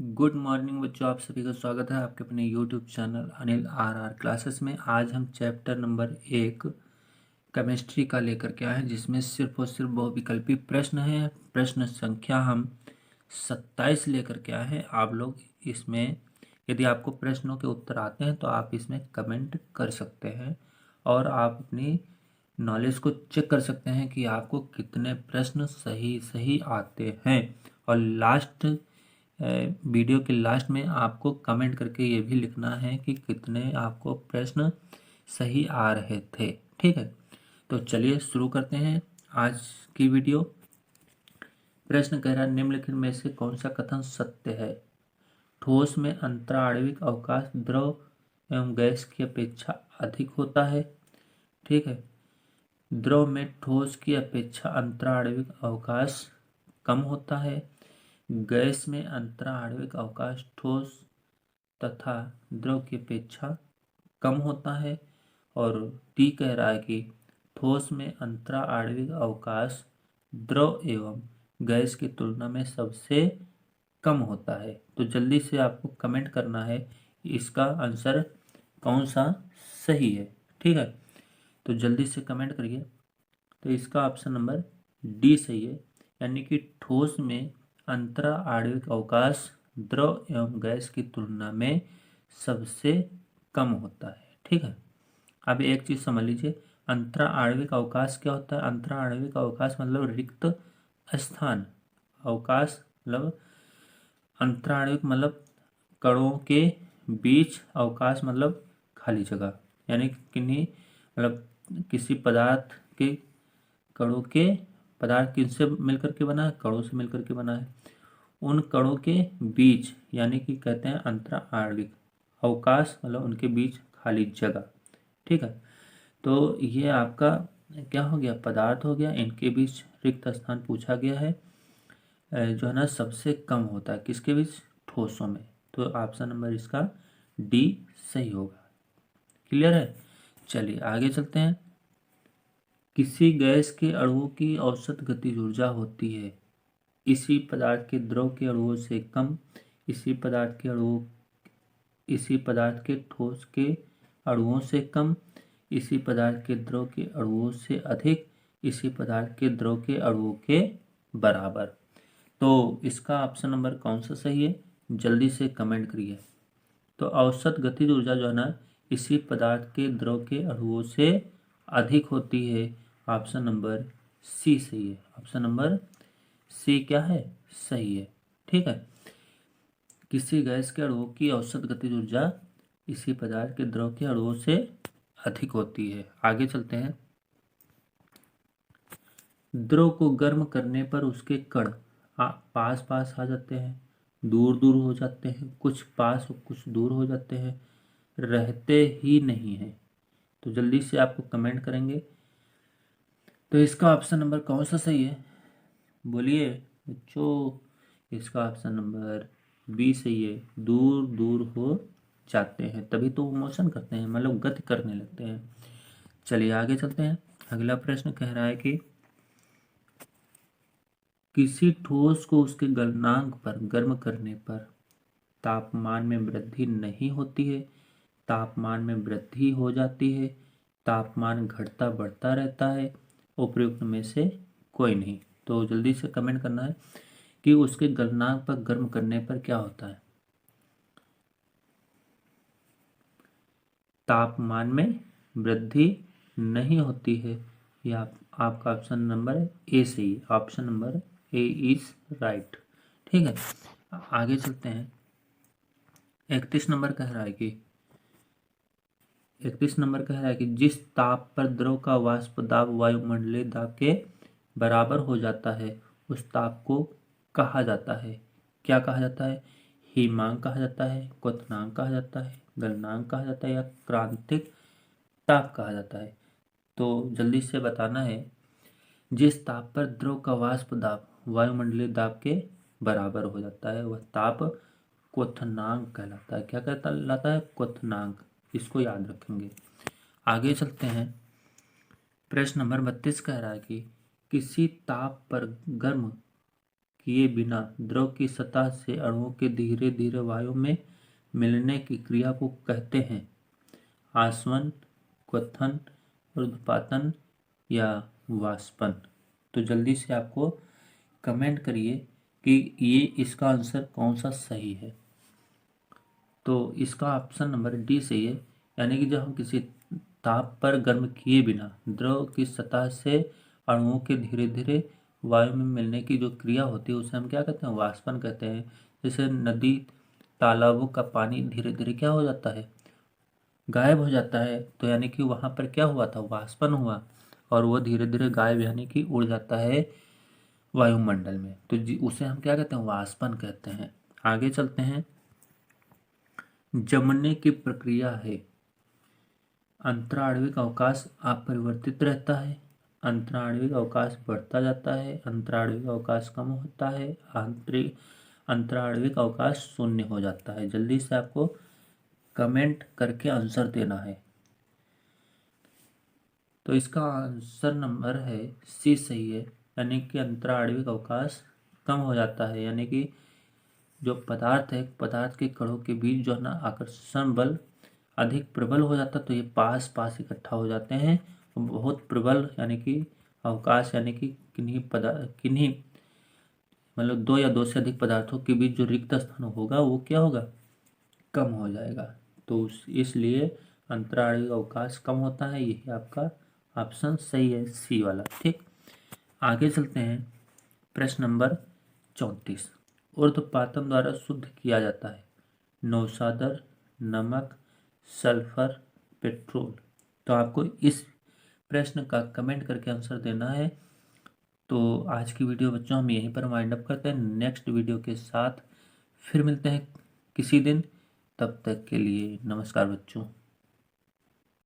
Good morning बच्चों, आप सभी का स्वागत है आपके अपने YouTube channel Anil R classes में। आज हम चैप्टर नंबर 1 केमिस्ट्री का लेकर के आए हैं, जिसमें सिर्फ और सिर्फ बहुविकल्पी प्रश्न है। प्रश्न संख्या हम 27 लेकर के आए हैं। आप लोग इसमें यदि आपको प्रश्नों के उत्तर आते हैं तो आप इसमें कमेंट कर सकते हैं और आप अपनी नॉलेज को चेक कर सकते हैं कि आपको कितने प्रश्न सही सही आते हैं। और लास्ट वीडियो के लास्ट में आपको कमेंट करके ये भी लिखना है कि कितने आपको प्रश्न सही आ रहे थे। ठीक है, तो चलिए शुरू करते हैं आज की वीडियो। प्रश्न कह रहा है, निम्नलिखित में से कौन सा कथन सत्य है? ठोस में अंतराण्विक अवकाश द्रव एवं गैस की अपेक्षा अधिक होता है। ठीक है, द्रव में ठोस की अपेक्षा अंतराण्विक अवकाश कम होता है। गैस में अंतराण्विक अवकाश ठोस तथा द्रव की अपेक्षा कम होता है। और डी कह रहा है कि ठोस में अंतराण्विक अवकाश द्रव एवं गैस की तुलना में सबसे कम होता है। तो जल्दी से आपको कमेंट करना है इसका आंसर कौन सा सही है। ठीक है, तो जल्दी से कमेंट करिए। तो इसका ऑप्शन नंबर डी सही है, यानी कि ठोस में अंतराण्विक अवकाश द्रव एवं गैस की तुलना में सबसे कम होता है। ठीक है, अब एक चीज समझ लीजिए, अंतराण्विक अवकाश क्या होता है? अंतराण्विक अवकाश मतलब रिक्त स्थान। अवकाश मतलब अंतराण्विक मतलब कणों के बीच, अवकाश मतलब खाली जगह। यानी कि किन्हीं मतलब किसी पदार्थ के कणों के, पदार्थ किनसे मिलकर के बना है? कणों से मिलकर के बना है। उन कणों के बीच यानी कि कहते हैं अंतराण्विक अवकाश मतलब उनके बीच खाली जगह। ठीक है, तो ये आपका क्या हो गया? पदार्थ हो गया, इनके बीच रिक्त स्थान पूछा गया है। जो है ना सबसे कम होता है किसके बीच? ठोसों में। तो ऑप्शन नंबर इसका डी सही होगा। क्लियर है? चलिए आगे चलते हैं। किसी गैस के अणुओं की औसत गतिज ऊर्जा होती है इसी पदार्थ के द्रव के अणुओं से कम, इसी पदार्थ के ठोस के अणुओं से कम, इसी पदार्थ के द्रव के अणुओं से अधिक, इसी पदार्थ के द्रव के अणुओं के बराबर। तो इसका ऑप्शन नंबर कौन सा सही है? जल्दी से कमेंट करिए। तो औसत गतिज ऊर्जा जो है ना इसी पदार्थ के द्रव के अणुओं से अधिक होती है। ऑप्शन नंबर सी सही है। ऑप्शन नंबर सी क्या है? सही है। ठीक है, किसी गैस के अणुओं की औसत गतिज ऊर्जा इसी पदार्थ के द्रव के अणुओं से अधिक होती है। आगे चलते हैं। द्रव को गर्म करने पर उसके कण पास पास आ जाते हैं, दूर दूर हो जाते हैं, कुछ पास और कुछ दूर हो जाते हैं, रहते ही नहीं हैं। तो जल्दी से आपको कमेंट करेंगे। तो इसका ऑप्शन नंबर कौन सा सही है? बोलिए बच्चों। इसका ऑप्शन नंबर बी सही है, दूर दूर हो जाते हैं, तभी तो वो मोशन करते हैं, मतलब गति करने लगते हैं। चलिए आगे चलते हैं। अगला प्रश्न कह रहा है कि किसी ठोस को उसके गलनांक पर गर्म करने पर तापमान में वृद्धि नहीं होती है, तापमान में वृद्धि हो जाती है, तापमान घटता बढ़ता रहता है, उपयुक्त में से कोई नहीं। तो जल्दी से कमेंट करना है कि उसके गलनांक पर गर्म करने पर क्या होता है? तापमान में वृद्धि नहीं होती है। यह आपका ऑप्शन नंबर ए सही है। Option number A is right. ठीक है, आगे चलते हैं। 31 नंबर कह रहा है कि जिस ताप पर द्रव का वाष्प दाब वायुमंडलीय दाब के बराबर हो जाता है उस ताप को कहा जाता है? क्या कहा जाता है? हिमांक कहा जाता है, क्वथनांक कहा जाता है, गलनांक कहा जाता है, या क्रांतिक ताप कहा जाता है? तो जल्दी से बताना है। जिस ताप पर द्रव का वाष्प दाब वायुमंडलीय दाब के बराबर हो जाता है वह ताप क्वथनांक कहलाता है। क्या कहलाता है? क्वथनांक। इसको याद रखेंगे। आगे चलते हैं। प्रश्न नंबर 32 कह रहा है कि किसी ताप पर गर्म किए बिना द्रव की सतह से अणुओं के धीरे धीरे वायु में मिलने की क्रिया को कहते हैं? आसवन, क्वथन, ऊर्ध्वपातन या वाष्पन? तो जल्दी से आपको कमेंट करिए कि ये इसका आंसर कौन सा सही है। तो इसका ऑप्शन नंबर डी सही है, यानी कि जब हम किसी ताप पर गर्म किए बिना द्रव की सतह से अणुओं के धीरे धीरे वायु में मिलने की जो क्रिया होती है उसे हम क्या कहते हैं? वाष्पन कहते हैं। जैसे नदी तालाबों का पानी धीरे धीरे क्या हो जाता है? गायब हो जाता है, तो यानी कि वहां पर क्या हुआ था? वाष्पन हुआ, और वो धीरे धीरे गायब यानी कि उड़ जाता है वायुमंडल में। तो उसे हम क्या कहते हैं? वाष्पन कहते हैं। आगे चलते हैं। जमने की प्रक्रिया है, अंतराणविक अवकाश अपरिवर्तित रहता है, अंतराणविक अवकाश बढ़ता जाता है, अंतराणविक अवकाश कम होता है, अंतराणविक अवकाश शून्य हो जाता है। जल्दी से आपको कमेंट करके आंसर देना है। तो इसका आंसर नंबर है सी सही है, यानी कि अंतराणविक अवकाश कम हो जाता है, यानी कि जो पदार्थ है, पदार्थ के कणों के बीच जो है ना आकर्षण बल अधिक प्रबल हो जाता है, तो ये पास पास इकट्ठा हो जाते हैं। बहुत प्रबल यानी कि अवकाश यानी कि किन्हीं मतलब दो या दो से अधिक पदार्थों के बीच जो रिक्त स्थान होगा वो क्या होगा? कम हो जाएगा। तो इसलिए अंतराणविक अवकाश कम होता है। यही आपका ऑप्शन सही है, सी वाला। ठीक, आगे चलते हैं। प्रश्न नंबर 34। ऊर्ध्वपातन द्वारा शुद्ध किया जाता है नौशादर, नमक, सल्फर, पेट्रोल। तो आपको इस प्रश्न का कमेंट करके आंसर देना है। तो आज की वीडियो बच्चों हम यहीं पर वाइंड अप करते हैं। नेक्स्ट वीडियो के साथ फिर मिलते हैं किसी दिन। तब तक के लिए नमस्कार बच्चों।